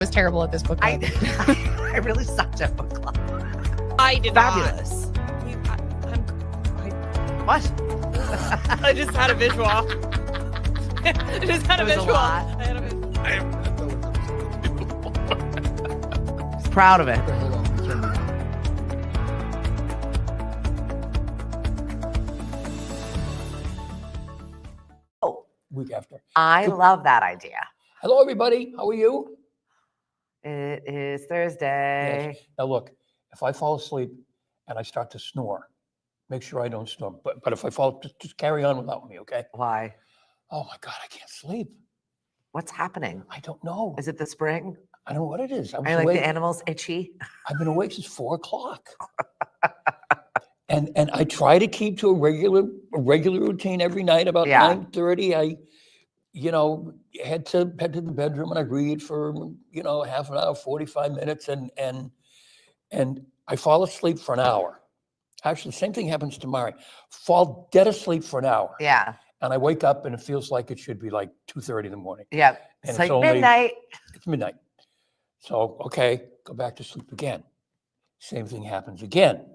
was terrible at this book club. I really sucked at book club. I did Fabulous. What? I just had a visual. I just had a It was a visual. lot. I had a visual. Proud of it. Oh, Week after. I love that idea. Hello, everybody. How are you? It is Thursday. Yes. Now, look, if I fall asleep and I start to snore, make sure I don't snore. But if I fall, just carry on without me, okay? Why? Oh my God, I can't sleep. What's happening? I don't know. Is it the spring? I don't know what it is. I was Are like awake. the animals itchy? I've been awake since 4 o'clock. And I try to keep to a regular routine every night about Yeah. 9:30. I, head to the bedroom and I read for, half an hour, 45 minutes, and I fall asleep for an hour. Actually, the same thing happens to Mari. Fall dead asleep for an hour. Yeah. And I wake up and it feels like it should be like 2:30 in the morning. Yeah. And It's like only- midnight. It's midnight. So, okay, go back to sleep again. Same thing happens again.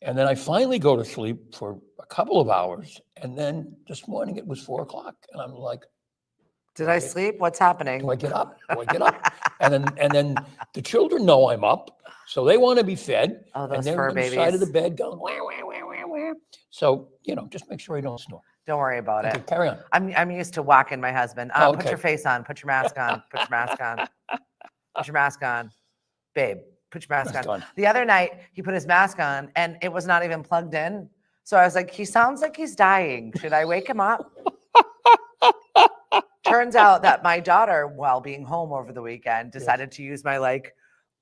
And then I finally go to sleep for a couple of hours. And then this morning it was 4 o'clock. And I'm like, Did I sleep? What's happening? do I get up? Do I get up? And then the children know I'm up. So they want to be fed. Oh, And those they're fur on the side of the babies. bed going, wah, wah, wah, wah, wah. So, just make sure I don't snore. Don't worry about Okay, it. carry on. I'm used to whacking my husband. Oh, Put okay. your face on. Put your mask on. Put your mask on. Put your mask on. Babe, put your mask Mask on. on. The other night, he put his mask on and it was not even plugged in. So I was like, he sounds like he's dying. Should I wake him up? Turns out that my daughter, while being home over the weekend, decided to use my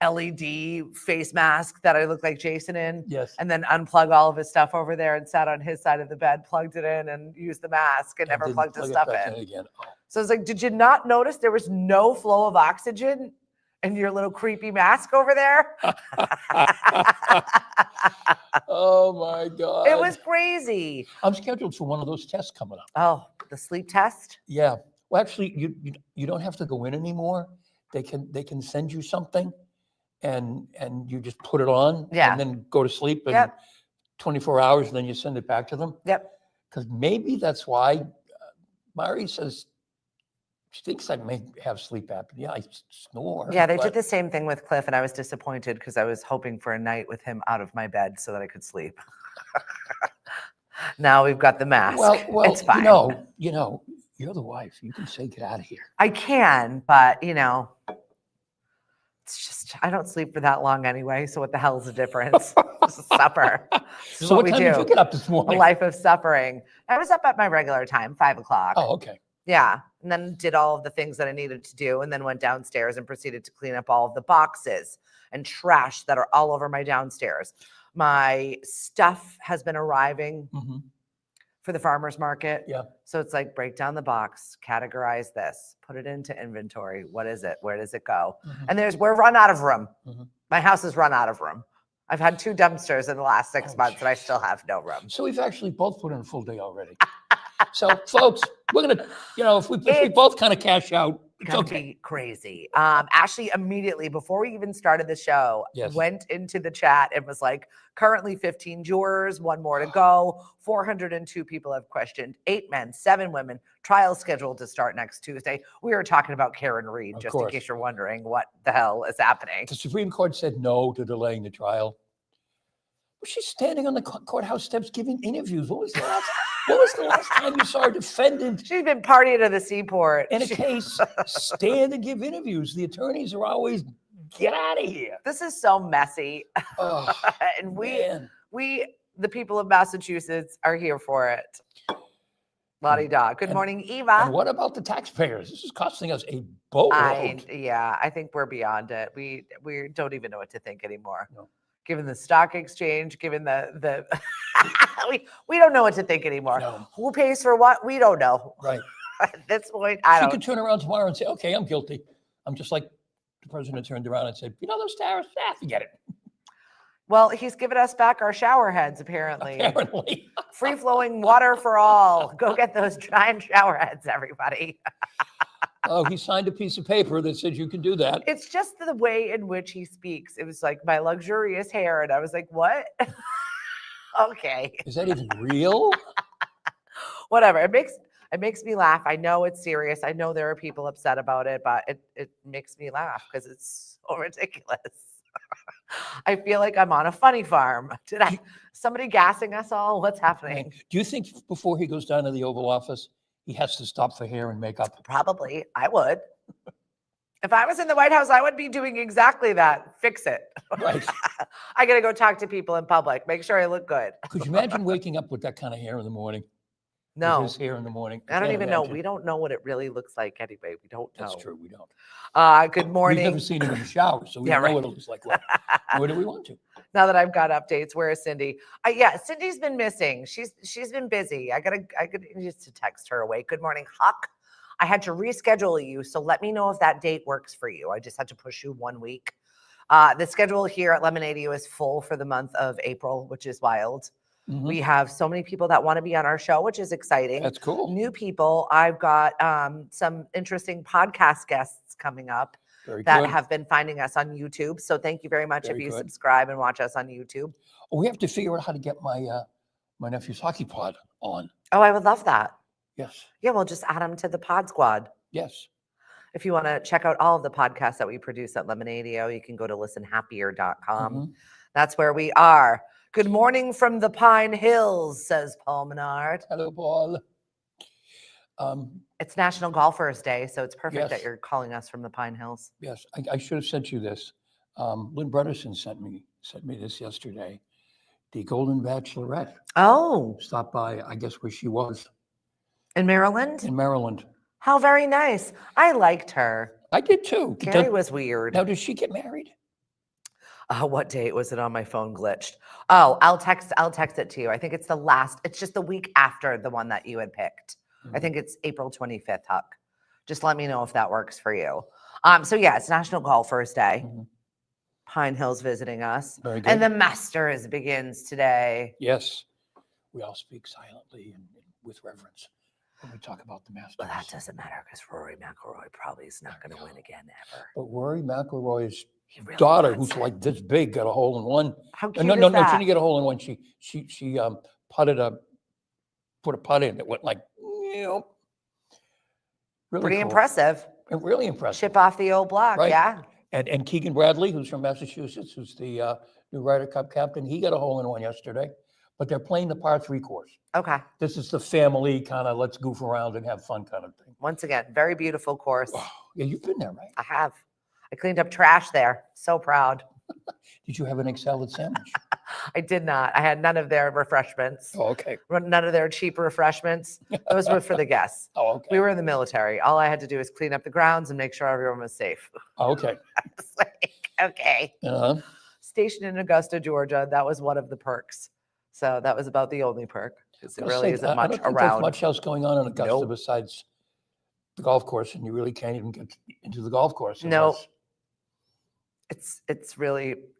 LED face mask that I look like Jason in, Yes. and then unplug all of his stuff over there and sat on his side of the bed, plugged it in, and used the mask and never didn't plugged his plug it stuff back in. again. So it's like, did you not notice there was no flow of oxygen in your little creepy mask over there? Oh my God. It was crazy. I'm scheduled for one of those tests coming up. Oh, the sleep test? Yeah. Well, actually, you don't have to go in anymore. They can send you something, and you just put it on. Yeah. And then go to sleep in Yep. 24 hours, and then you send it back to them. Yep. Because maybe that's why Mari says she thinks I may have sleep apnea. I snore. Yeah, they but- did the same thing with Cliff, and I was disappointed because I was hoping for a night with him out of my bed so that I could sleep. Now we've got the mask. Well, it's fine. You're the wife. You can say, get out of here. I can, but it's just I don't sleep for that long anyway. So what the hell's the difference? This is supper. This is So what what we time do. did you get up this A morning? life of suffering. I was up at my regular time, 5 o'clock. Oh, okay. Yeah. And then did all of the things that I needed to do. And then went downstairs and proceeded to clean up all of the boxes and trash that are all over my downstairs. My stuff has been arriving Hmm. for the farmer's market. Yeah. So it's like break down the box, categorize this, put it into inventory. What is it? Where does it go? Mhm. And we're run out of room. Mhm. My house has run out of room. I've had 2 dumpsters in the last 6 Oh, months and I still have no room. So we've actually both put in a full day already. So, folks, we're gonna, if we It's both kind of cash out, it's Gonna okay. be crazy. Ashley immediately before we even started the show Yes. went into the chat and was like, currently 15 jurors, 1 more to go. 402 people have questioned, 8 men, 7 women. Trial scheduled to start next Tuesday. We were talking about Karen Reed, Of just in course. case you're wondering what the hell is happening. The Supreme Court said no to delaying the trial. Was she standing on the courthouse steps giving interviews? What was the last time you saw a defendant She's been partying to the seaport. in a case stand and give interviews? The attorneys are always, get out of here. This is so messy. Oh, And man. we, the people of Massachusetts, are here for it. Lottie da. Good morning, Eva. And what about the taxpayers? This is costing us a boatload. I think we're beyond it. We don't even know what to think anymore. No. Given the stock exchange, given the we don't know what to think anymore. No. Who pays for what? We don't know. Right. At this point, I She don't. could turn around tomorrow and say, okay, I'm guilty. I'm just like the president turned around and said, those tariffs, forget it. Well, he's given us back our shower heads, apparently. Apparently. Free flowing water for all. Go get those giant shower heads, everybody. Oh, he signed a piece of paper that said you can do that. It's just the way in which he speaks. It was like my luxurious hair. And I was like, what? Okay. Is that even real? Whatever. It makes me laugh. I know it's serious. I know there are people upset about it, but it makes me laugh because it's so ridiculous. I feel like I'm on a funny farm. Somebody gassing us all? What's happening? Do you think before he goes down to the Oval Office, he has to stop for hair and makeup? Probably. I would. If I was in the White House, I would be doing exactly that. Fix it. Right. I got to go talk to people in public. Make sure I look good. Could you imagine waking up with that kind of hair in the morning? No. With his hair in the morning. I don't Can't even know. imagine. We don't know what it really looks like anyway. We don't know. That's true. We don't. Good morning. We've never seen him in the shower, so we Yeah, don't know right. what it looks like. Where do we want to? Now that I've got updates, where is Cindy? Yeah, Cindy's been missing. She's been busy. I gotta need to text her away. Good morning, Huck. I had to reschedule you, so let me know if that date works for you. I just had to push you 1 week. The schedule here at Lemonade is full for the month of April, which is wild. Mhm. We have so many people that want to be on our show, which is exciting. That's cool. New people. I've got some interesting podcast guests coming up Very that good. have been finding us on YouTube. So thank you very much if Very you good. subscribe and watch us on YouTube. Oh, we have to figure out how to get my nephew's hockey pod on. Oh, I would love that. Yes. Yeah, we'll just add them to the Pod Squad. Yes. If you want to check out all of the podcasts that we produce at Lemonadio, you can go to listenhappier.com. Mhm. That's where we are. Good morning from the Pine Hills, says Paul Menard. Hello, Paul. It's National Golfers Day, so it's perfect that Yes. you're calling us from the Pine Hills. Yes, I should have sent you this. Lynn Bredesen sent me this yesterday. The Golden Bachelorette Oh, stopped by, I guess, where she was in Maryland? in Maryland. How very nice. I liked her. I did too. Carrie was weird. Now, does she get married? What date was it on my phone glitched? Oh, I'll text it to you. I think it's it's just the week after the one that you had picked. I Mhm. think it's April 25th, Huck. Just let me know if that works for you. So yeah, it's National Golfers Day. Mhm. Pine Hills visiting us. Very good. And the Masters begins today. Yes, we all speak silently and with reverence when we talk about the Masters. But that doesn't matter because Rory McIlroy probably is not going to win again ever. But Rory McIlroy's He really daughter, wants who's it. like this big, got a hole in one. How cute No, is she that? didn't get a hole in one. She put a putt in that went like, really Pretty cool. impressive. Really impressive. Chip off the old block, Right. yeah. And Keegan Bradley, who's from Massachusetts, who's the new Ryder Cup captain, he got a hole in one yesterday. But they're playing the par 3 course. Okay. This is the family kind of let's goof around and have fun kind of thing. Once again, very beautiful course. Oh, yeah, you've been there, right? I have. I cleaned up trash there. So proud. Did you have an egg salad sandwich? I did not. I had none of their refreshments. Oh, okay. None of their cheap refreshments. Those were for the guests. Oh, okay. We were in the military. All I had to do was clean up the grounds and make sure everyone was safe. Oh, okay. It's like, okay. Uh-huh. Stationed in Augusta, Georgia. That was one of the perks. So that was about the only perk because it really isn't I much don't think there's around. much else going on in Augusta Nope. besides the golf course, and you really can't even get into the golf course. Nope. unless-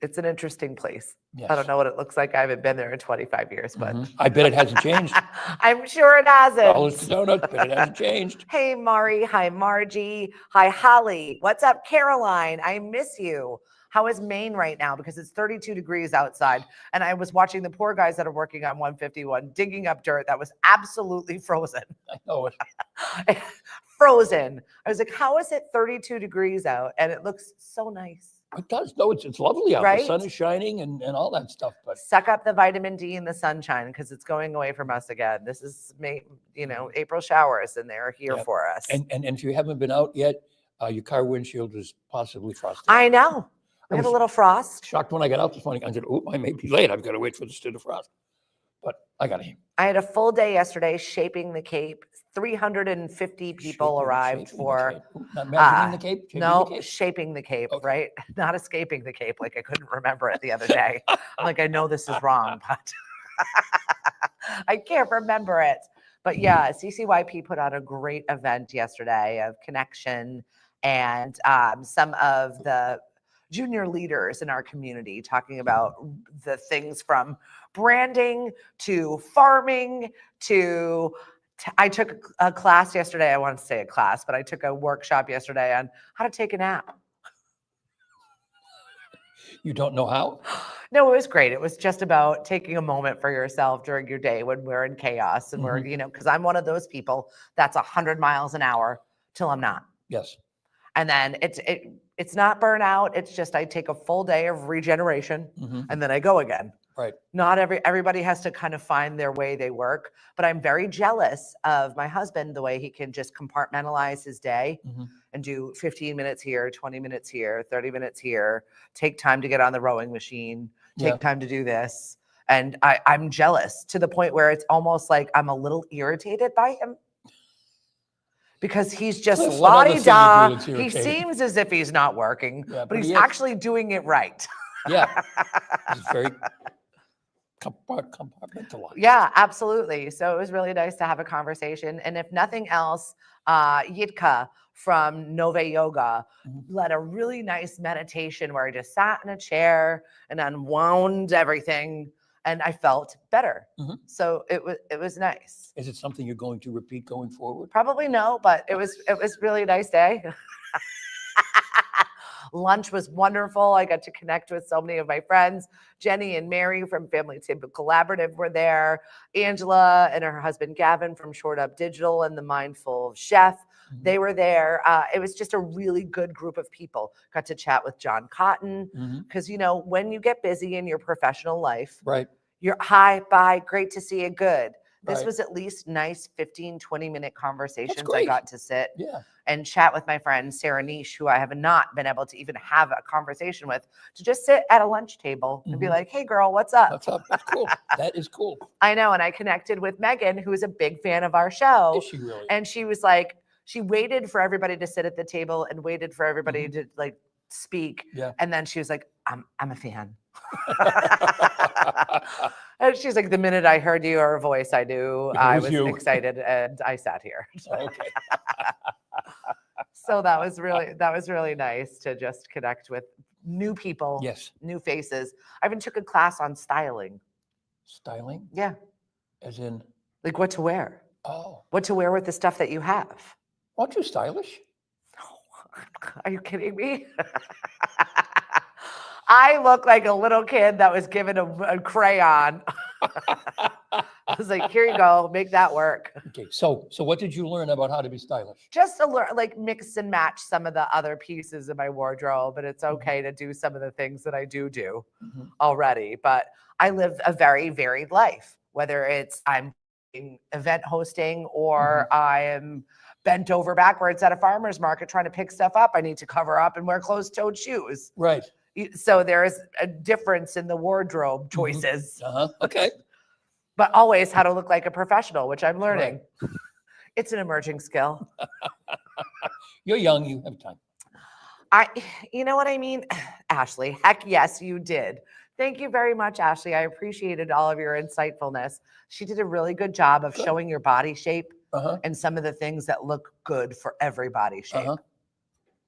It's an interesting place. Yes. I don't know what it looks like. I haven't been there in 25 years, but Mhm. I bet it hasn't changed. I'm sure it hasn't. Dollars to donuts, but it hasn't changed. Hey, Mari. Hi, Margie. Hi, Holly. What's up, Caroline? I miss you. How is Maine right now? Because it's 32 degrees outside. And I was watching the poor guys that are working on 151 digging up dirt that was absolutely frozen. I know it. Frozen. I was like, how is it 32 degrees out? And it looks so nice. It does. No, it's lovely out. Right? The sun is shining and all that stuff. But Suck up the vitamin D and the sunshine because it's going away from us again. This is April showers and they're here Yeah. for us. and if you haven't been out yet, your car windshield is possibly frosted. I know. We I had a was little frost. shocked when I got out this morning. I said, "Oh, I may be late. I've got to wait for this to defrost." But I got here. I had a full day yesterday shaping the Cape. 350 people arrived for Not imagining the Cape. Shaping no the Cape? shaping the Cape, Okay. right? Not escaping the Cape. Like I couldn't remember it the other day. I'm like, I know this is wrong, but I can't remember it. But yeah, CCYP put on a great event yesterday of connection and some of the junior leaders in our community talking about the things from branding to farming to I took a class yesterday. I want to say a class, but I took a workshop yesterday on how to take a nap. You don't know how? No, it was great. It was just about taking a moment for yourself during your day when we're in chaos and we're, because I'm one of those people that's 100 miles an hour till I'm not. Yes. And then it's not burnout. It's just I take a full day of regeneration and then I go again. Right. Not everybody has to kind of find their way they work, but I'm very jealous of my husband, the way he can just compartmentalize his day and do 15 minutes here, 20 minutes here, 30 minutes here, take time to get on the rowing machine, take time to do this. And I'm jealous to the point where it's almost like I'm a little irritated by him. Because he's just la-di-da. He seems as if he's not working, but he's actually doing it right. Yeah. He's very compartmentalized. Yeah, absolutely. So it was really nice to have a conversation. And if nothing else, Yitka from Nove Yoga led a really nice meditation where I just sat in a chair and unwound everything. And I felt better. So it was nice. Is it something you're going to repeat going forward? Probably no, but it was really a nice day. Lunch was wonderful. I got to connect with so many of my friends. Jenny and Mary from Family Table Collaborative were there. Angela and her husband Gavin from Short Up Digital and the Mindful Chef. They were there. It was just a really good group of people. Got to chat with John Cotton because, when you get busy in your professional life, right? You're hi, bye, great to see you, good. This was at least nice 15, 20-minute conversations. I got to sit and chat with my friend Sarah Niche, who I have not been able to even have a conversation with, to just sit at a lunch table and be like, hey, girl, what's up? What's up? That's cool. That is cool. I know. And I connected with Megan, who is a big fan of our show. Is she really? And she was like, she waited for everybody to sit at the table and waited for everybody to like speak. Yeah. And then she was like, I'm a fan. And she's like, the minute I heard your voice, I knew I was excited and I sat here. Okay. So that was really nice to just connect with new people, new faces. I even took a class on styling. Styling? Yeah. As in? Like what to wear. Oh. What to wear with the stuff that you have. Aren't you stylish? No. Are you kidding me? I look like a little kid that was given a crayon. I was like, here you go, make that work. Okay, so what did you learn about how to be stylish? Just to learn, like mix and match some of the other pieces of my wardrobe, but it's okay to do some of the things that I do already. But I live a very varied life, whether it's I'm event hosting or I am bent over backwards at a farmer's market trying to pick stuff up. I need to cover up and wear closed-toed shoes. Right. So there is a difference in the wardrobe choices. Okay. But always how to look like a professional, which I'm learning. Right. It's an emerging skill. You're young, you have time. You know what I mean? Ashley, heck yes, you did. Thank you very much, Ashley. I appreciated all of your insightfulness. She did a really good job of showing your body shape and some of the things that look good for every body shape.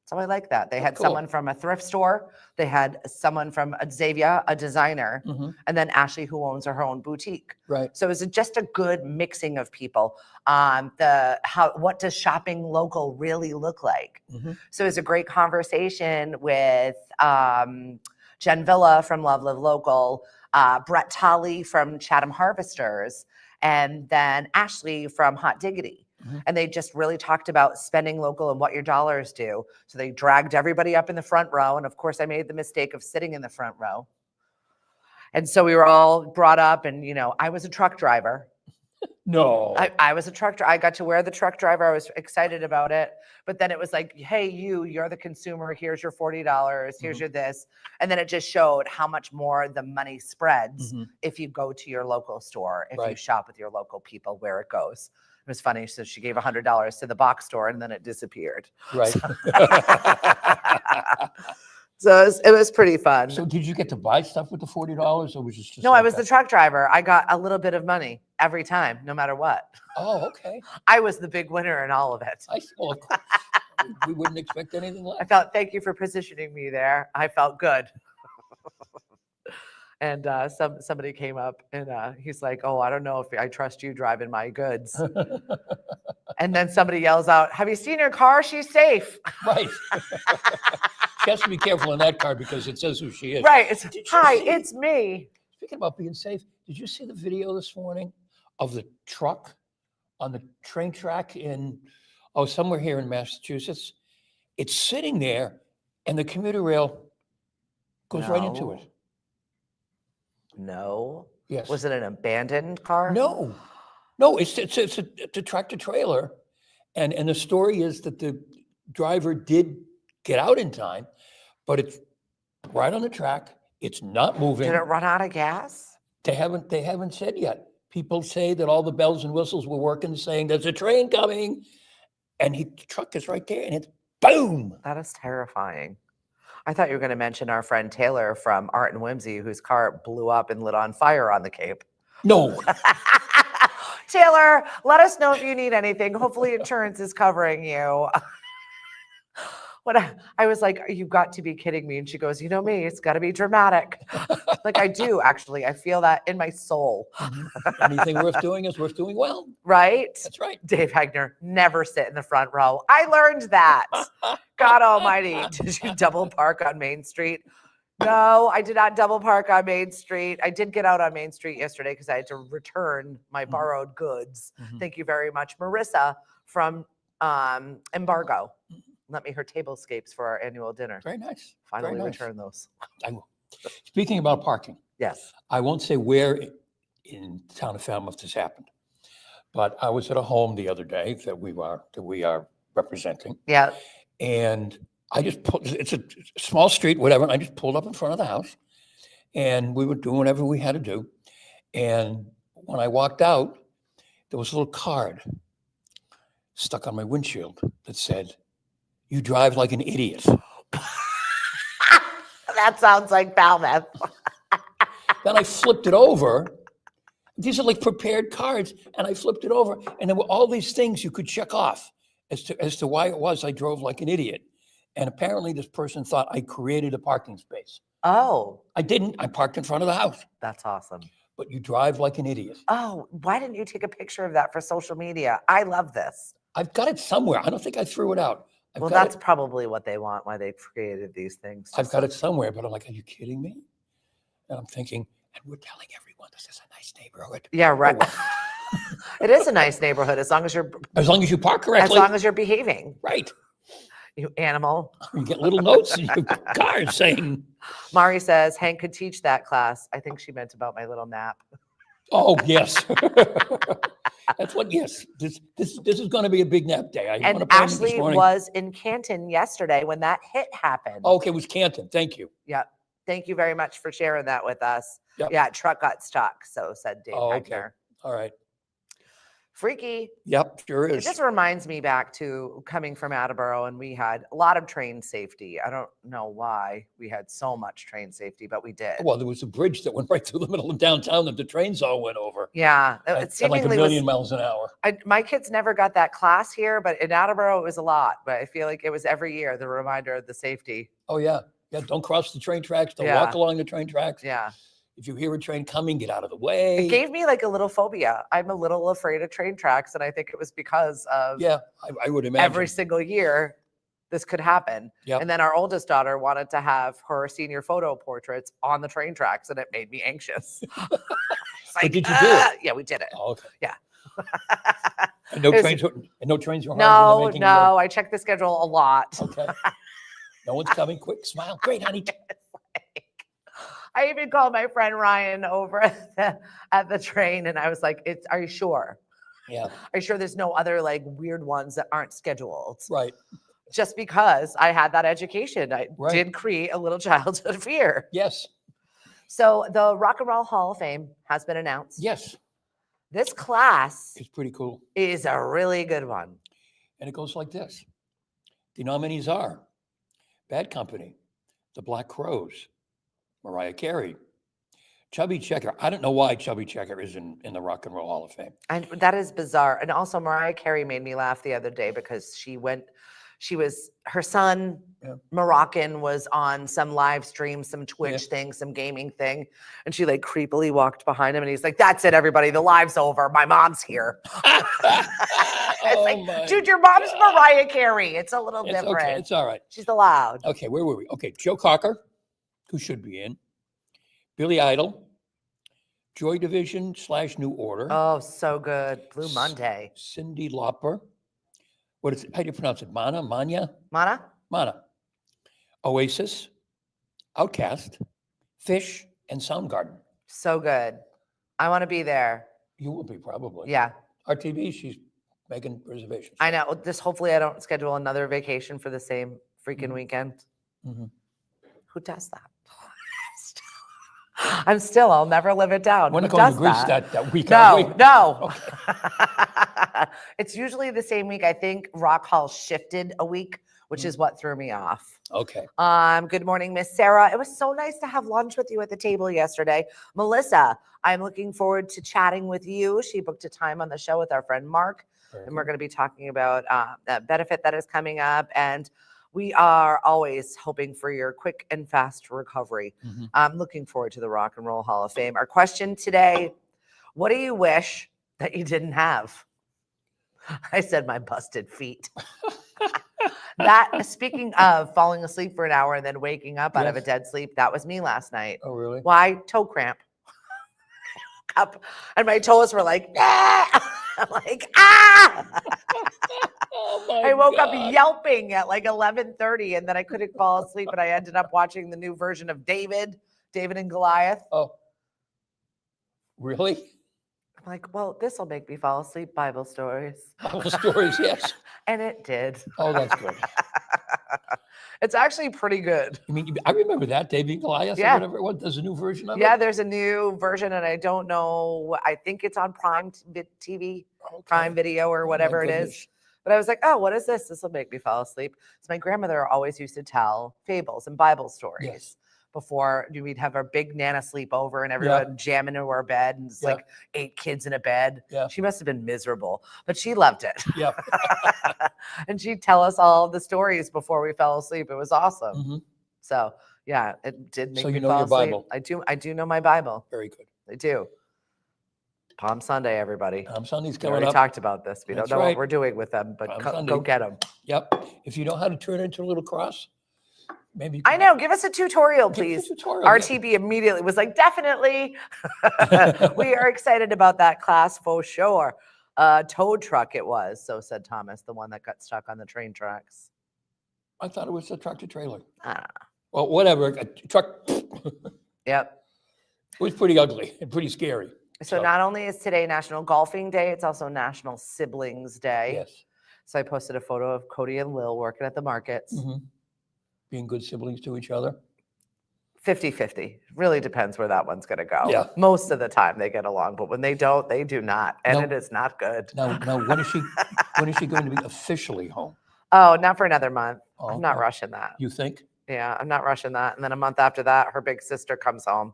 So I like that. They had someone from a thrift store. They had someone from Xavier, a designer, and then Ashley, who owns her own boutique. Right. So it's just a good mixing of people. What does shopping local really look like? So it's a great conversation with Jen Villa from Love Live Local, Brett Tolley from Chatham Harvesters, and then Ashley from Hot Diggity. And they just really talked about spending local and what your dollars do. So they dragged everybody up in the front row. And of course, I made the mistake of sitting in the front row. And so we were all brought up and, I was a truck driver. No. I was a truck driver. I got to wear the truck driver. I was excited about it. But then it was like, hey, you're the consumer. Here's your $40. Here's your this. And then it just showed how much more the money spreads if you go to your local store, if you shop with your local people, where it goes. It was funny. So she gave $100 to the box store and then it disappeared. Right. So it was pretty fun. So did you get to buy stuff with the $40 or was it just no, I was the truck driver. I got a little bit of money every time, no matter what. Oh, okay. I was the big winner in all of it. Well, of course. We wouldn't expect anything less. Thank you for positioning me there. I felt good. And somebody came up and he's like, "Oh, I don't know if I trust you driving my goods." And then somebody yells out, "Have you seen her car? She's safe." Right. She has to be careful in that car because it says who she is. Right. It's, Did you "Hi, see- it's me." Speaking about being safe, did you see the video this morning of the truck on the train track in, somewhere here in Massachusetts? It's sitting there and the commuter rail goes right into it. No. Yes. Was it an abandoned car? No, it's a tractor trailer. And the story is that the driver did get out in time, but it's right on the track. It's not moving. Did it run out of gas? They haven't said yet. People say that all the bells and whistles were working, saying there's a train coming, and the truck is right there, and it's boom. That is terrifying. I thought you were going to mention our friend Taylor from Art and Whimsy, whose car blew up and lit on fire on the Cape. No. Taylor, let us know if you need anything. Hopefully insurance is covering you. When I was like, "You've got to be kidding me." And she goes, "You know me, it's got to be dramatic." Like, I do, actually. I feel that in my soul. Anything worth doing is worth doing well. Right? That's right. Dave Hegner, never sit in the front row. I learned that. God almighty. Did you double park on Main Street? No, I did not double park on Main Street. I did get out on Main Street yesterday because I had to return my borrowed goods. Thank you very much, Marissa from Embargo. Lent me her tablescapes for our annual dinner. Very nice. Finally Very nice. return those. I will. Speaking about parking, Yes. I won't say where in the town of Falmouth this happened, but I was at a home the other day that we are representing, Yeah. and I just pulled. It's a small street, whatever. And I just pulled up in front of the house, and we were doing whatever we had to do. And when I walked out, there was a little card stuck on my windshield that said, "You drive like an idiot." That sounds like Falmouth. Then I flipped it over. These are like prepared cards, and I flipped it over, and there were all these things you could check off as to why it was I drove like an idiot. And apparently, this person thought I created a parking space. Oh, I didn't. I parked in front of the house. that's awesome. But you drive like an idiot. Oh, why didn't you take a picture of that for social media? I love this. I've got it somewhere. I don't think I threw it out. Well, that's probably what they want, why they created these things. I've got it somewhere, but I'm like, are you kidding me? And I'm thinking, and we're telling everyone this is a nice neighborhood. Yeah, right. well. It is a nice neighborhood as long as you're you park correctly. as long as you're behaving. Right. You animal. You get little notes in your car saying, Mari says Hank could teach that class. I think she meant about my little nap. oh, yes. That's what, yes. This is going to be a big nap day. I And want to plan it this Ashley morning. was in Canton yesterday when that hit happened. Oh, okay, it was Canton. Thank you. Yep. Thank you very much for sharing that with us. Yep. Yeah, truck got stuck. So said Dave Oh, okay. Hegner. All right. Freaky. Yep, sure It is. just reminds me back to coming from Attleboro, and we had a lot of train safety. I don't know why we had so much train safety, but we did. Well, there was a bridge that went right through the middle of downtown that the trains all went over Yeah, it at like a seemingly million was. miles an hour. My kids never got that class here, but in Attleboro it was a lot. But I feel like it was every year the reminder of the safety. Oh, yeah. Yeah, don't cross the train tracks. Don't Yeah. walk along the train tracks. Yeah, If you hear a train coming, get out of the way. it gave me like a little phobia. I'm a little afraid of train tracks, and I think it was because of Yeah, I would imagine. every single year this could happen. Yep. And then our oldest daughter wanted to have her senior photo portraits on the train tracks, and it made me anxious. It's But did you do it? Yeah, we did it. Oh, okay. Yeah. And no It was- trains were harmed in the No, making no, I checked the schedule a lot. of Okay. No one's coming. Quick, smile. Great, honey. I even called my friend Ryan over at the train, and I was like, are you sure? Yeah, Are you sure there's no other like weird ones that aren't scheduled? right. Just because I had that education, I Right. did create a little childhood fear. Yes, So the Rock and Roll Hall of Fame has been announced. yes. This class It's pretty cool. is a really good one. And it goes like this. The nominees are Bad Company, The Black Crows, Mariah Carey, Chubby Checker. I don't know why Chubby Checker is in the Rock and Roll Hall of Fame. And that is bizarre. And also Mariah Carey made me laugh the other day because she went her son, Yeah. Moroccan, was on some live stream, some Twitch thing, some gaming thing. And she like creepily walked behind him and he's like, that's it, everybody. The live's over. My mom's here. It's like, dude, your mom's Mariah Carey. It's a little different. Okay. It's all right. She's allowed. Okay, where were we? Okay, Joe Cocker, who should be in. Billy Idol, Joy Division / New Order. Oh, so good. Blue Monday. Cyndi Lauper. What is it? How do you pronounce it? Manya? Mana? Oasis, Outcast, Fish, and Soundgarden. So good. I want to be there. You will be probably. Yeah. RTV, she's making reservations. I know. Hopefully I don't schedule another vacation for the same freaking weekend. Mhm. Who does that? I'll never live it down. When Who I go to does Greece that? that week. No. It's usually the same week. I think Rock Hall shifted a week, which is what threw me off. Okay. Good morning, Miss Sarah. It was so nice to have lunch with you at the table yesterday. Melissa, I'm looking forward to chatting with you. She booked a time on the show with our friend Mark, and we're going to be talking about that benefit that is coming up. And we are always hoping for your quick and fast recovery. I'm looking forward to the Rock and Roll Hall of Fame. Our question today, what do you wish that you didn't have? I said my busted feet. Speaking of falling asleep for an hour and then waking up out of a dead sleep, that was me last night. Oh, really? Why? Toe cramp. Up, and my toes were like, ah! I'm like, ah! I woke up yelping at like 11:30, and then I couldn't fall asleep, and I ended up watching the new version of David and Goliath. Oh, really? I'm like, well, this will make me fall asleep. Bible stories. Bible stories, yes. And it did. Oh, that's good. It's actually pretty good. I mean, I remember that, David and Goliath, or whatever it was. There's a new version of it? Yeah, there's a new version, and I don't know. I think it's on Prime TV, Prime Video, or whatever it is. But I was like, oh, what is this? This will make me fall asleep. So my grandmother always used to tell fables and Bible stories before we'd have our big Nana sleepover and everyone jam into our bed, and it's like 8 kids in a bed. Yeah. She must have been miserable, but she loved it. Yeah. And she'd tell us all the stories before we fell asleep. It was awesome. So yeah, it did make me fall asleep. Bible. I do know my Bible. Very good. I do. Palm Sunday, everybody. Palm Sunday's We coming already up. talked about this. We don't know what we're doing with them, but go get them. Yep. If you know how to turn it into a little cross, maybe. I know. Give us a tutorial, please. RTB immediately was like, definitely. We are excited about that class for sure. Tow truck it was, so said Thomas, the one that got stuck on the train tracks. I thought it was a tractor trailer. I don't know. Well, whatever. A truck. Yep. It was pretty ugly and pretty scary. So not only is today National Golfing Day, it's also National Siblings Day. Yes. So I posted a photo of Cody and Lil working at the markets. Being good siblings to each other. 50-50. Really depends where that one's going to go. Yeah. Most of the time they get along, but when they don't, they do not. And it is not good. Now, when is she going to be officially home? Oh, not for another month. Oh, I'm not rushing that. You think? Yeah, I'm not rushing that. And then a month after that, her big sister comes home.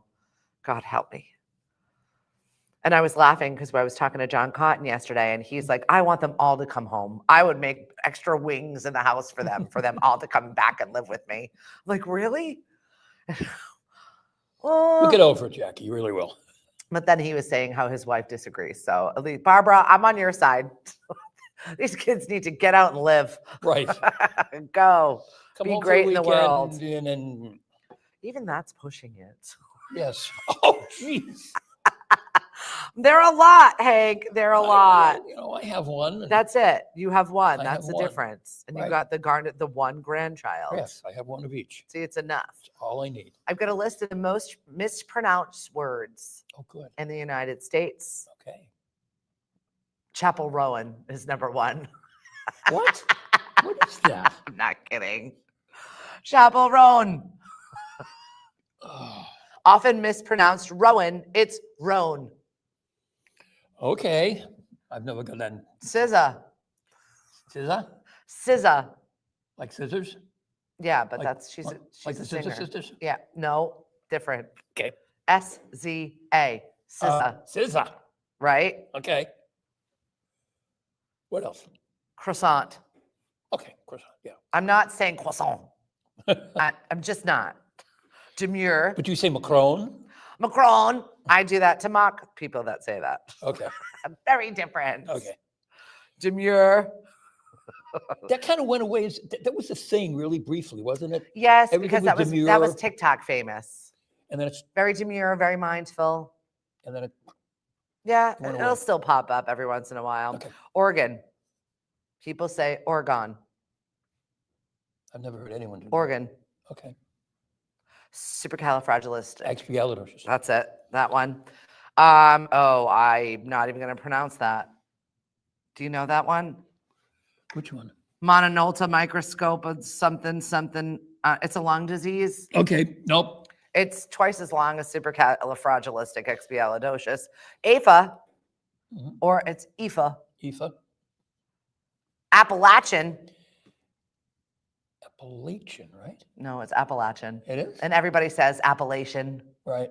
God help me. And I was laughing because I was talking to John Cotton yesterday, and he's like, I want them all to come home. I would make extra wings in the house for them all to come back and live with me. I'm like, really? Well, get over it, Jackie. You really will. But then he was saying how his wife disagrees. So at least, Barbara, I'm on your side. These kids need to get out and live. Right. Go. Come Be great in the world. And even that's pushing it. Yes. Oh, jeez. They're a lot, Hank. They're a lot. I have one. That's it. You have one. I That's have the one. difference. And you got the one grandchild. Yes, I have one of each. See, it's enough. That's all I need. I've got a list of the most mispronounced words Oh, good. in the United States. Okay. Chapel Rowan is number 1. What? What is that? I'm not kidding. Chapel Rowan. Oh. Often mispronounced Rowan. It's Roan. Okay. I've never got that. SZA. Scissor? SZA. Like scissors? Yeah, but Like- she's like a the singer. Scissor Sisters? Yeah, no, different. Okay. SZA. SZA, Scissor. right? Okay. What else? Croissant. Okay, croissant. Yeah. I'm not saying croissant. I'm just not. Demure. But you say Macron? Macron. I do that to mock people that say that. Okay. Very different. Okay. Demure. That kind of went away. That was a thing really briefly, wasn't it? Yes, Everything because was that was demure. TikTok famous. And then it's Very demure, very mindful. and then it Yeah, went it'll away. still pop up every once in a while. Okay. Organ. People say Oregon. I've never heard anyone do that. Organ. Okay. Supercalifragilistic. Expialidocious. That's it. That one. I'm not even going to pronounce that. Do you know that one? Which one? Mononulta microscope of something. It's a lung disease. Okay. Nope. It's twice as long as supercalifragilistic expialidocious. Mhm. Or it's EFA. EFA. Appalachian. Appalachian, right? No, it's Appalachian. It is? And everybody says Appalachian. Right.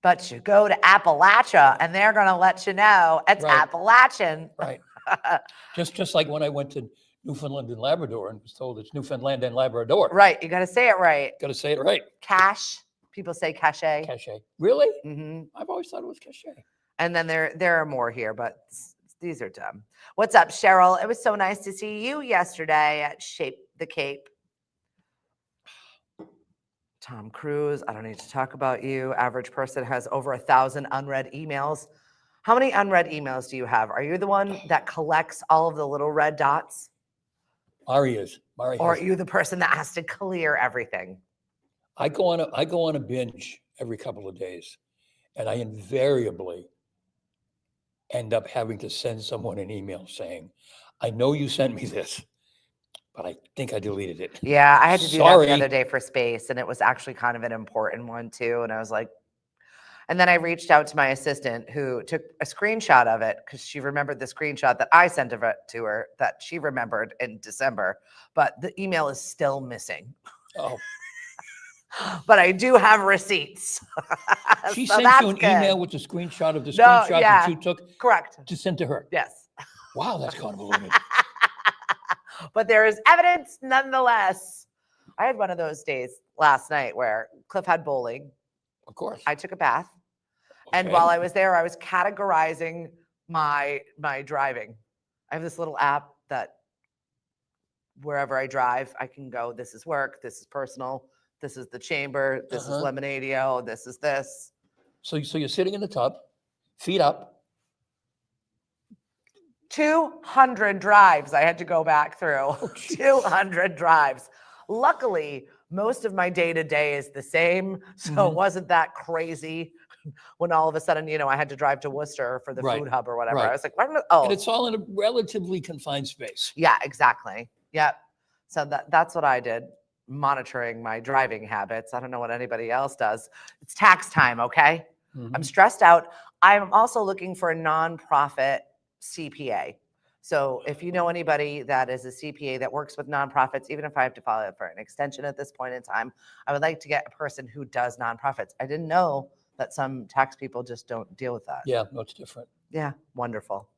But you go to Appalachia and they're going to let you know it's Right. Appalachian. Right. Just like when I went to Newfoundland and Labrador and was told it's Newfoundland and Labrador. Right. You got to say it right. Got to say it right. Cash. People say cachet. Cachet. Really? Hmm. I've always thought it was cachet. And then there are more here, but these are dumb. What's up, Cheryl? It was so nice to see you yesterday at the Cape. Tom Cruise, I don't need to talk about you. Average person has over 1,000 unread emails. How many unread emails do you have? Are you the one that collects all of the little red dots? Mari is. Mari Or are has. you the person that has to clear everything? I go on a binge every couple of days, and I invariably end up having to send someone an email saying, "I know you sent me this, but I think I deleted it." Yeah, I had to do that Sorry. the other day for space, and it was actually kind of an important one too. And I was like, and then I reached out to my assistant who took a screenshot of it because she remembered the screenshot that I sent of it to her that she remembered in December, but the email is still missing. Oh, But I do have receipts. she So sent that's you an good. email with the screenshot of the No, screenshot yeah. that you took Correct. to send to her. Yes. Wow, that's convoluted. But there is evidence nonetheless. I had one of those days last night where Cliff had bowling. Of course. I took a bath. And Okay. while I was there, I was categorizing my driving. I have this little app that wherever I drive, I can go, this is work, this is personal, this is the chamber, this is Lemonadio, this is this. So you're sitting in the tub, feet up. 200 drives I had to go back through. Oh, geez. 200 drives. Luckily, most of my day-to-day is the same, so it wasn't that crazy when all of a sudden, I had to drive to Worcester for the Right, food hub or whatever. right. I was like, And it's all in a relatively confined space. yeah, exactly. Yep. So that's what I did, monitoring my driving habits. I don't know what anybody else does. It's tax time, okay? I'm stressed out. I'm also looking for a nonprofit CPA. So if you know anybody that is a CPA that works with nonprofits, even if I have to file for an extension at this point in time, I would like to get a person who does nonprofits. I didn't know that some tax people just don't deal with that. Yeah, no, it's different. Yeah, wonderful.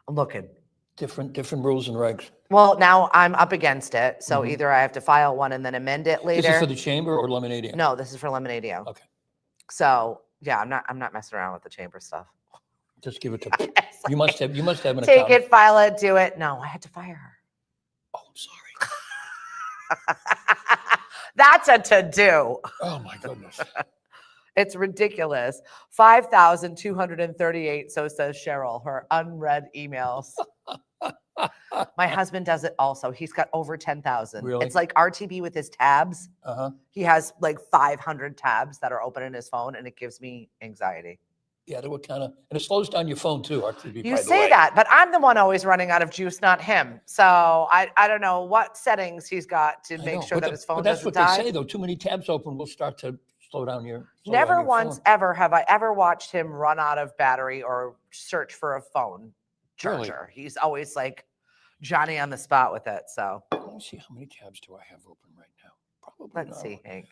I'm looking. Different rules and regs. Well, now I'm up against it. So either I have to file one and then amend it later. This is for the chamber or Lemonadio? No, this is for Lemonadio. Okay. So yeah, I'm not messing around with the chamber stuff. Just give it to her. You must have an Take account. it, file it, do it. No, I had to fire her. Oh, I'm sorry. That's a to-do. Oh my goodness. It's ridiculous. 5,238, so says Cheryl, her unread emails. My husband does it also. He's got over 10,000. Really? It's like RTB with his tabs. Uh-huh. He has like 500 tabs that are open in his phone, and it gives me anxiety. Yeah, that would and it slows down your phone too, RTB, You by the say way. that, but I'm the one always running out of juice, not him. So I don't know what settings he's got to I make know, sure that his phone but that's doesn't what die. they say though. Too many tabs open will start to slow down your Never once phone. ever have I ever watched him run out of battery or search for a phone Really? charger. He's always like Johnny on the spot with it. So Let me see, how many tabs do I have open right now? Probably let's not. see, Hank.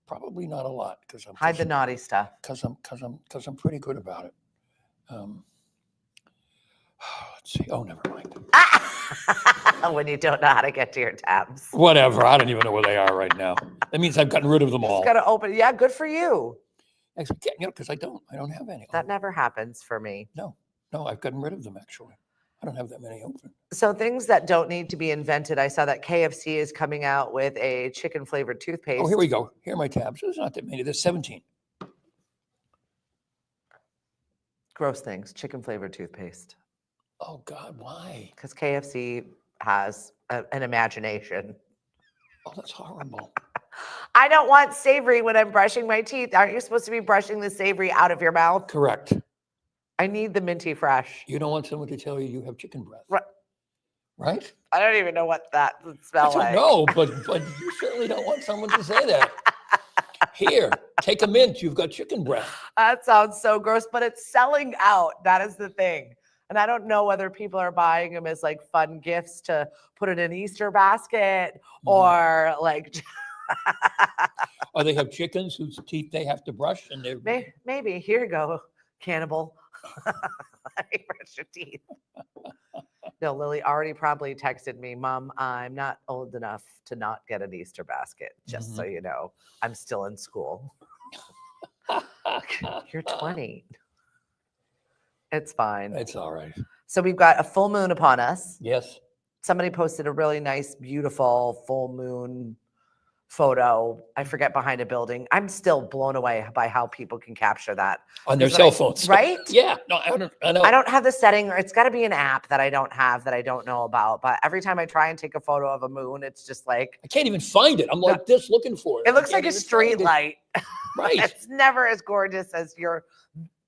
Probably not a lot because I'm Hide the naughty stuff. because I'm pretty good about it. Let's let's see. Oh, never mind. When you don't know how to get to your tabs. Whatever. I don't even know where they are right now. That means I've gotten rid of them all. Just gotta open. Yeah, good for you. Actually, you know, because I don't have any. That never happens for me. No, I've gotten rid of them actually. I don't have that many open. So things that don't need to be invented. I saw that KFC is coming out with a chicken flavored toothpaste. Oh, here we go. Here are my tabs. There's not that many. There's 17. Gross things. Chicken flavored toothpaste. Oh God, why? Because KFC has an imagination. Oh, that's horrible. I don't want savory when I'm brushing my teeth. Aren't you supposed to be brushing the savory out of your mouth? Correct. I need the minty fresh. You don't want someone to tell you have chicken breath. Right. Right? I don't even know what that would smell I like. don't know, but you certainly don't want someone to say that. Here, take a mint. You've got chicken breath. That sounds so gross, but it's selling out. That is the thing. And I don't know whether people are buying them as like fun gifts to put in an Easter basket or like. Or they have chickens whose teeth they have to brush and they're. Maybe. Here you go, cannibal. Let me brush your teeth. No, Lily already probably texted me, Mom, I'm not old enough to not get an Easter basket. Just so you know, I'm still in school. You're 20. It's fine. It's all right. So we've got a full moon upon us. Yes. Somebody posted a really nice, beautiful full moon photo. I forget, behind a building. I'm still blown away by how people can capture that On their cell phones. Right? Yeah. No, I know. I don't have the setting, or it's got to be an app that I don't have that I don't know about. But every time I try and take a photo of a moon, it's just like I can't even find it. I'm like this looking for it. it looks like a street light. Right. It's never as gorgeous as you're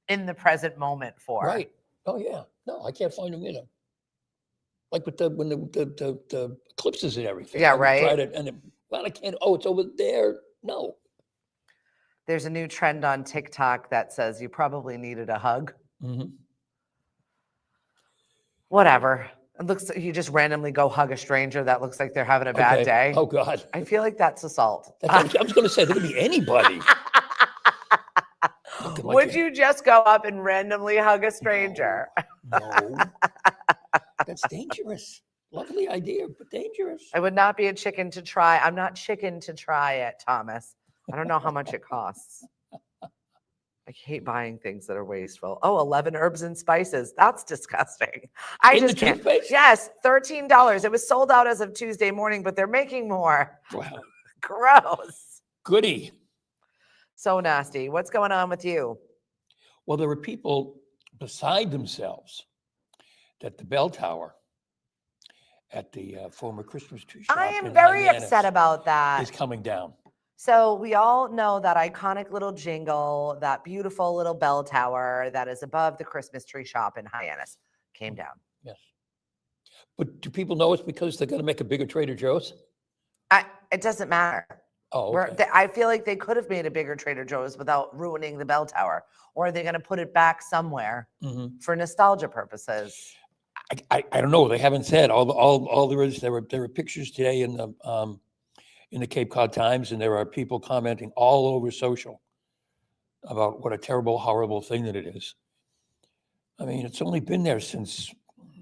in the present moment for. Right. Oh yeah. No, I can't find them either. Like with when the eclipses and everything. Yeah, I right. Tried it and I can't. Oh, it's over there. No. There's a new trend on TikTok that says you probably needed a hug. Whatever. It looks like you just randomly go hug a stranger that looks like they're having a bad day. Oh God. I feel like that's assault. I was going to say there could be anybody. Would you just go up and randomly hug a stranger? No. That's dangerous. Lovely idea, but dangerous. I would not be a chicken to try. I'm not chicken to try it, Thomas. I don't know how much it costs. I hate buying things that are wasteful. Oh, 11 herbs and spices. That's disgusting. I just can't. Yes, $13. It was sold out as of Tuesday morning, but they're making more. Wow. Gross. Goody. So nasty. What's going on with you? Well, there were people beside themselves that the bell tower at the former Christmas tree shop. I am very upset about that. Is coming down. So we all know that iconic little jingle, that beautiful little bell tower that is above the Christmas tree shop in Hyannis came down. Yes. But do people know it's because they're going to make a bigger Trader Joe's? It doesn't matter. Oh, okay. I feel like they could have made a bigger Trader Joe's without ruining the bell tower. Or are they going to put it back somewhere for nostalgia purposes? I don't know. They haven't said. All there is, there were pictures today in the Cape Cod Times, and there are people commenting all over social about what a terrible, horrible thing that it is. I mean, it's only been there since,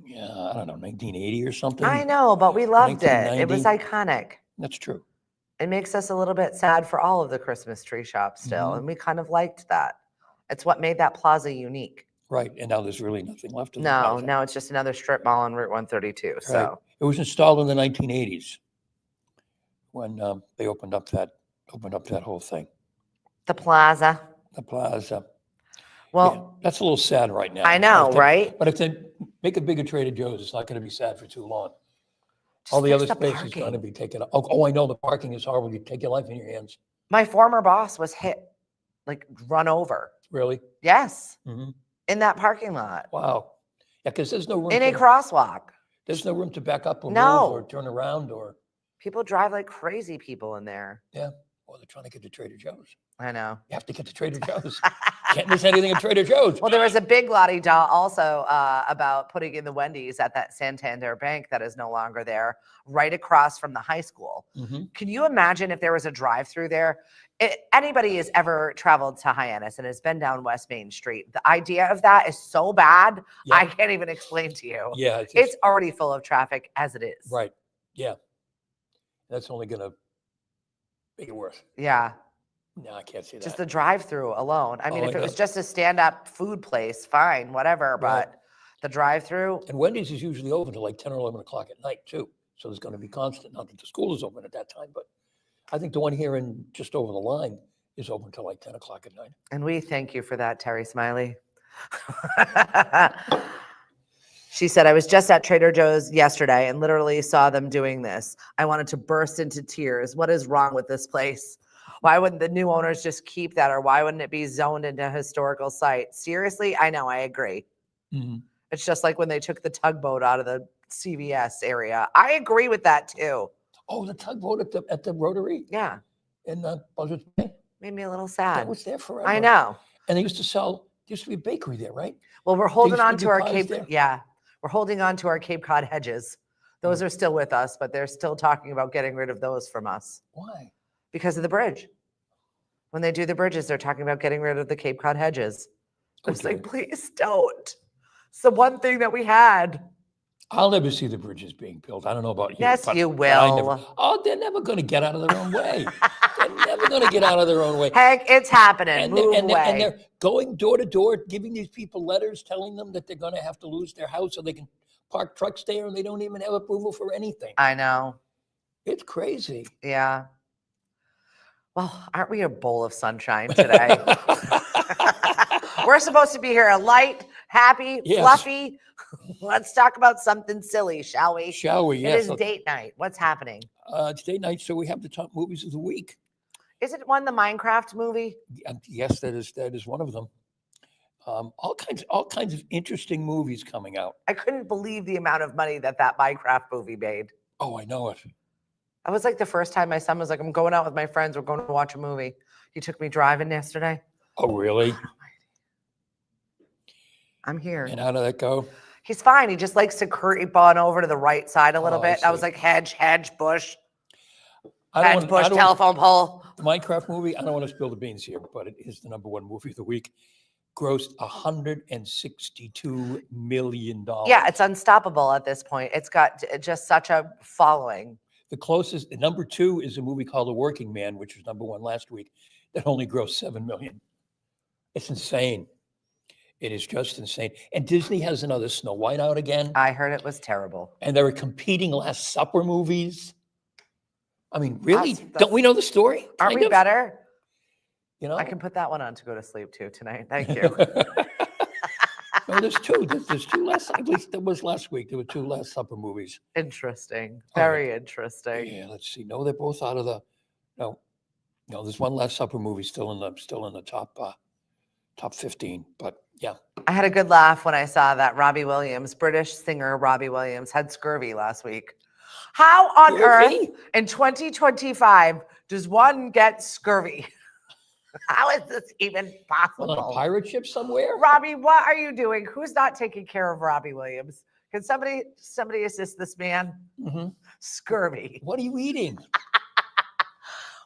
I don't know, 1980 or something. I know, but we loved it. It was 1990. iconic. That's true. It makes us a little bit sad for all of the Christmas tree shops still, and we kind of liked that. It's what made that plaza unique. Right, and now there's really nothing left of the No, plaza. now it's just another strip mall on Route 132. Right. So It was installed in the 1980s when they opened up that whole thing. the plaza. The plaza. Well, That's a little sad right now. I know, right? But if they make a bigger Trader Joe's, it's not going to be sad for too long. Just All the fix other the space is parking. going to be taken up. Oh, I know the parking is horrible. You take your life in your hands. My former boss was hit, like run over. Really? Yes, Mm-hmm. in that parking lot, Wow. Yeah, because there's no room. in a crosswalk. There's no room to back up or No. move or turn around or. People drive like crazy people in there. Yeah. Well, they're trying to get to Trader Joe's. I know. You have to get to Trader Joe's. Can't miss anything at Trader Joe's. Well, there was a big la-di-da also about putting in the Wendy's at that Santander Bank that is no longer there, right across from the high school. Can you imagine if there was a drive-through there? Anybody has ever traveled to Hyannis and has been down West Main Street, the idea of that is so bad, I can't even explain to you. Yeah. It's already full of traffic as it is. Right. Yeah. That's only going to make it worse. Yeah. No, I can't see that. Just the drive-through alone. I mean, Oh, if I it was know. just a stand-up food place, fine, whatever. Right. But the drive-through, And Wendy's is usually open till like 10 or 11 o'clock at night too. So there's going to be constant. Not that the school is open at that time, but I think the one here in just over the line is open till like 10 o'clock at night. and we thank you for that, Terry Smiley. She said, I was just at Trader Joe's yesterday and literally saw them doing this. I wanted to burst into tears. What is wrong with this place? Why wouldn't the new owners just keep that? Or why wouldn't it be zoned into a historical site? Seriously, I know, I agree. It's just like when they took the tugboat out of the CVS area. I agree with that too. Oh, the tugboat at the Rotary Yeah, in Buzzards Bay? made me a little That sad. was there forever. I know. And they used to sell, there used to be a bakery there, right? Well, we're holding used to on do to our pies Cape, there? yeah, we're holding on to our Cape Cod hedges. Those are still with us, but they're still talking about getting rid of those from us Why? because of the bridge. When they do the bridges, they're talking about getting rid of the Cape Cod hedges. I was Okay. like, please don't. It's the one thing that we had. I'll never see the bridges being built. I don't know about you. Yes, you but I never- will. Oh, they're never going to get out of their own way. They're never going to get out of their own way. Heck, it's happening. And Move they're, away. and they're going door to door, giving these people letters telling them that they're going to have to lose their house so they can park trucks there, and they don't even have approval for anything. I know. It's crazy. Yeah. Well, aren't we a bowl of sunshine today? We're supposed to be here light, happy, Yes. fluffy. Let's talk about something silly, shall we? Shall we? It Yes. is date night. What's happening? It's date night, so we have the top movies of the week. Is it one the Minecraft movie? Yes, that is one of them. All kinds of interesting movies coming out. I couldn't believe the amount of money that Minecraft movie made. Oh, I know it. I was like the first time my son was like, I'm going out with my friends. We're going to watch a movie. He took me driving yesterday. Oh, really? I'm here. And how did that go? He's fine. He just likes to creep on over to the right side a little Oh, I bit. I was see. like, hedge, bush, I hedge, bush, don't- telephone pole. The Minecraft movie, I don't want to spill the beans here, but it is the #1 movie of the week. Grossed $162 million. Yeah, it's unstoppable at this point. It's got just such a following. The closest, the #2 is a movie called The Working Man, which was #1 last week, that only grossed $7 million. It's insane. It is just insane. And Disney has another Snow White out again. I heard it was terrible. And there are competing Last Supper movies. I mean, really? That's- Don't we know the story? Aren't Kind we of? better? You know? I can put that one on to go to sleep too tonight. Thank you. No, there's two. There's two last. At least there was last week. There were 2 Last Supper movies. Interesting. All right. Very interesting. Yeah, let's see. No, they're both out of the. No, there's one Last Supper movie still in the top 15. But yeah, I had a good laugh when I saw that Robbie Williams, British singer Robbie Williams, had scurvy last week. How on Scurvy? earth in 2025 does one get scurvy? How is this even on a possible? pirate ship somewhere. Robbie, what are you doing? Who's not taking care of Robbie Williams? Can somebody assist this man? hmm Scurvy. What are you eating?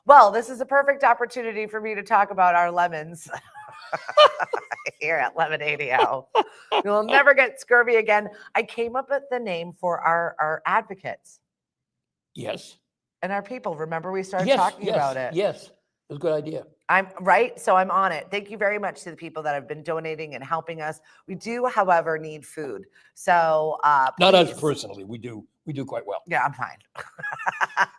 Well, this is a perfect opportunity for me to talk about our lemons here at Lemonade-o. You'll never get scurvy again. I came up with the name for our advocates Yes. and our people. Remember, we started Yes. talking Yes. about it. Yes. It was a good idea. I'm right. So I'm on it. Thank you very much to the people that have been donating and helping us. We do, however, need food. So Not us please- personally. We do quite well. Yeah, I'm fine.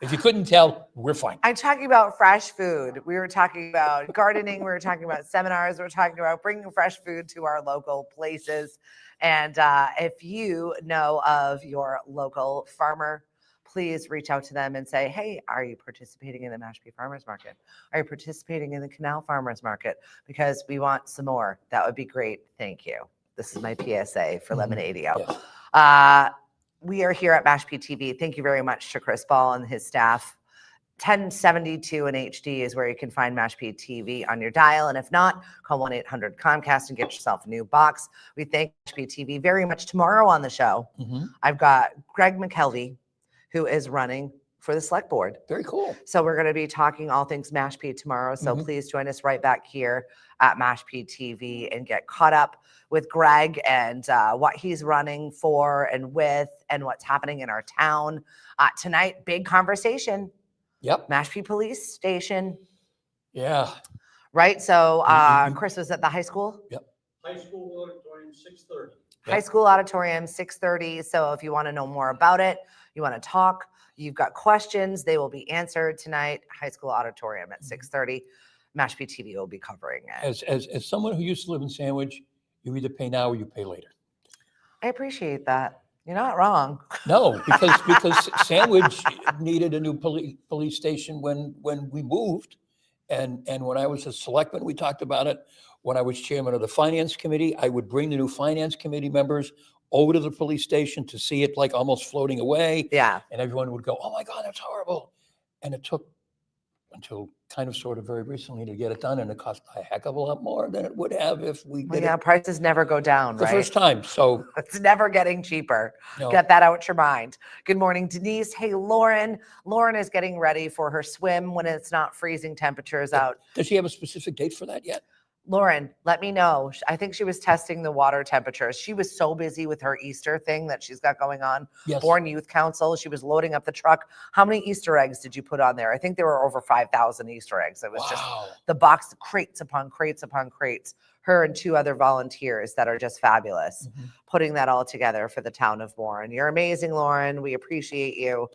If you couldn't tell, we're fine. I'm talking about fresh food. We were talking about gardening. We were talking about seminars. We were talking about bringing fresh food to our local places. And if you know of your local farmer, please reach out to them and say, hey, are you participating in the Mashpee Farmers Market? Are you participating in the Canal Farmers Market? Because we want some more. That would be great. Thank you. This is my PSA for Mhm. Lemonade-o. Yes. We are here at Mashpee TV. Thank you very much to Chris Ball and his staff. 1072 in HD is where you can find Mashpee TV on your dial. And if not, call 1-800-COMCAST and get yourself a new box. We thank Mashpee TV very much. Tomorrow on the show, I've got Greg McKelvey, who is running for the select board. Very cool. So we're going to be talking all things Mashpee tomorrow. So please join us right back here at Mashpee TV and get caught up with Greg and what he's running for and with and what's happening in our town. Tonight, big conversation. Yep. Mashpee Police Station. Yeah. Right. So Chris was at the high school. Yep. High school auditorium, 6:30. High school auditorium, 6:30. So if you want to know more about it, you want to talk, you've got questions, they will be answered tonight. High school auditorium at 6:30. Mashpee TV will be covering it. As someone who used to live in Sandwich, you either pay now or you pay later. I appreciate that. You're not wrong. No, because Sandwich needed a new police station when we moved, and when I was a selectman, we talked about it. When I was chairman of the finance committee, I would bring the new finance committee members over to the police station to see it like almost floating away. Yeah. And everyone would go, "Oh my God, that's horrible!" And it took until kind of sort of very recently to get it done, and it cost a heck of a lot more than it would have if we did Yeah, it prices never go down, the right? first time. So It's never getting cheaper. no. Get that out your mind. Good morning, Denise. Hey, Lauren. Lauren is getting ready for her swim when it's not freezing temperatures out. Does she have a specific date for that yet? Lauren, let me know. I think she was testing the water temperatures. She was so busy with her Easter thing that she's got going on. Yes. Born Youth Council. She was loading up the truck. How many Easter eggs did you put on there? I think there were over 5,000 Easter eggs. It was just Wow. the box, crates upon crates upon crates. Her and 2 other volunteers that are just fabulous, putting that all together for the town of Warren. You're amazing, Lauren. We appreciate you.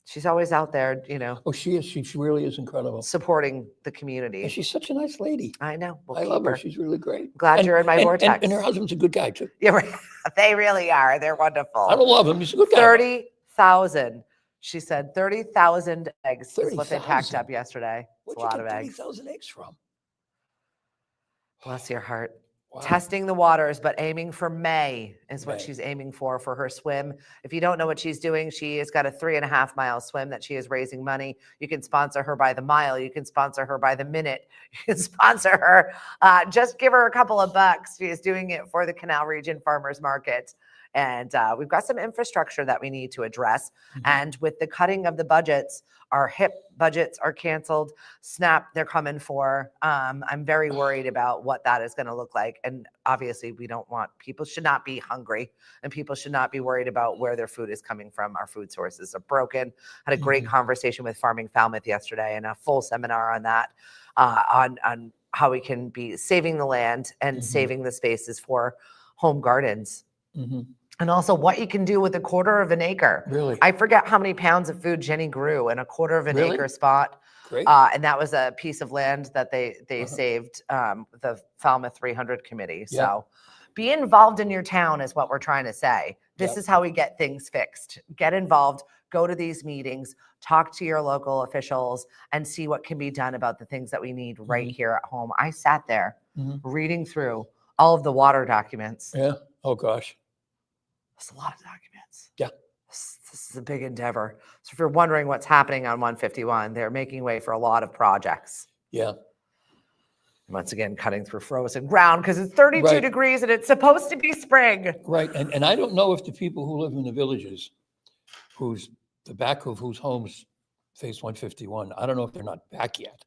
She's always out there, you know, Oh, she is. She really is incredible. supporting the community. And she's such a nice lady. I know. We'll I keep love her. her. She's really great. Glad And- you're in my and- vortex. And her husband's a good guy too. Yeah, right. They really are. They're wonderful. I don't love him. He's a good guy. 30,000. She said 30,000 eggs is what they packed 30,000? up yesterday. It's Where'd a you lot get of eggs. 30,000 eggs from? Bless your heart. Wow. Testing the waters, but aiming for May is what May. she's aiming for her swim. If you don't know what she's doing, she has got a 3.5-mile swim that she is raising money. You can sponsor her by the mile. You can sponsor her by the minute. You can sponsor her. Just give her a couple of bucks. She is doing it for the Canal Region Farmers Market. And we've got some infrastructure that we need to address. And with the cutting of the budgets, our HIP budgets are canceled. SNAP, they're coming for. I'm very worried about what that is going to look like. And obviously, we don't want people should not be hungry and people should not be worried about where their food is coming from. Our food sources are broken. Had a great conversation with Farming Falmouth yesterday and a full seminar on that, on how we can be saving the land and saving the spaces for home gardens. And also what you can do with 1/4 of an acre. Really? I forget how many pounds of food Jenny grew in 1/4 of an Really? acre spot. Great. And that was a piece of land that they saved, the Falmouth 300 committee. Yeah. So be involved in your town is what we're trying to say. This Yep. is how we get things fixed. Get involved, go to these meetings, talk to your local officials and see what can be done about the things that we need right here at home. I sat there reading through all of the water documents. Yeah. Oh gosh. It's a lot of documents. Yeah. This is a big endeavor. So if you're wondering what's happening on 151, they're making way for a lot of projects. Yeah. Once again, cutting through frozen ground because it's 32 Right. degrees and it's supposed to be spring. Right. And I don't know if the people who live in the villages, the back of whose homes face 151, I don't know if they're not back yet.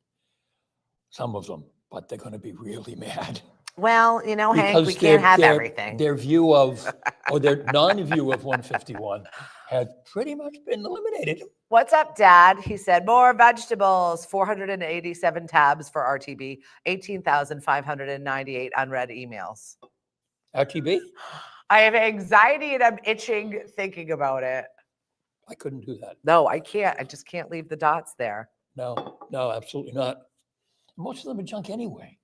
Some of them, but they're going to be really mad. Well, you know, Hank, we Because can't have everything. Their view of, or their non-view of 151 has pretty much been eliminated. What's up, Dad? He said, more vegetables, 487 tabs for RTB, 18,598 unread emails. RTB? I have anxiety and I'm itching thinking about it. I couldn't do that. No, I can't. I just can't leave the dots there. No, absolutely not. Most of them are junk anyway.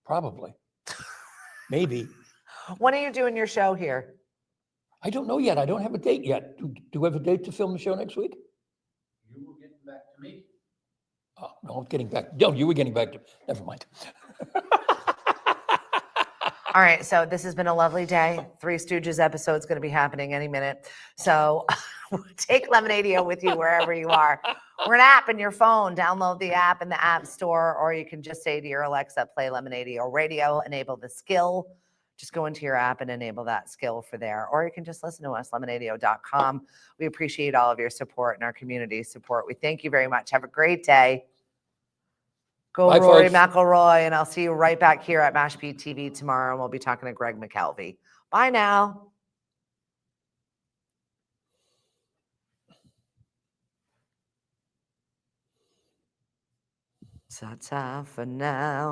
Probably. Maybe. When are you doing your show here? I don't know yet. I don't have a date yet. Do we have a date to film the show next week? You were getting back to me. Oh, no, I'm getting back. No, you were getting back to, never mind. All right, so this has been a lovely day. Three Stooges episode is going to be happening any minute. So take Lemonadio with you wherever you are. We're an app in your phone. Download the app in the App Store, or you can just say to your Alexa, play Lemonadio radio, enable the skill. Just go into your app and enable that skill for there. Or you can just listen to us, lemonadio.com. We appreciate all of your support and our community support. We thank you very much. Have a great day. Go Bye, Rory folks. McIlroy, and I'll see you right back here at Mashpee TV tomorrow, and we'll be talking to Greg McKelvey. Bye now. Ta-ta for now.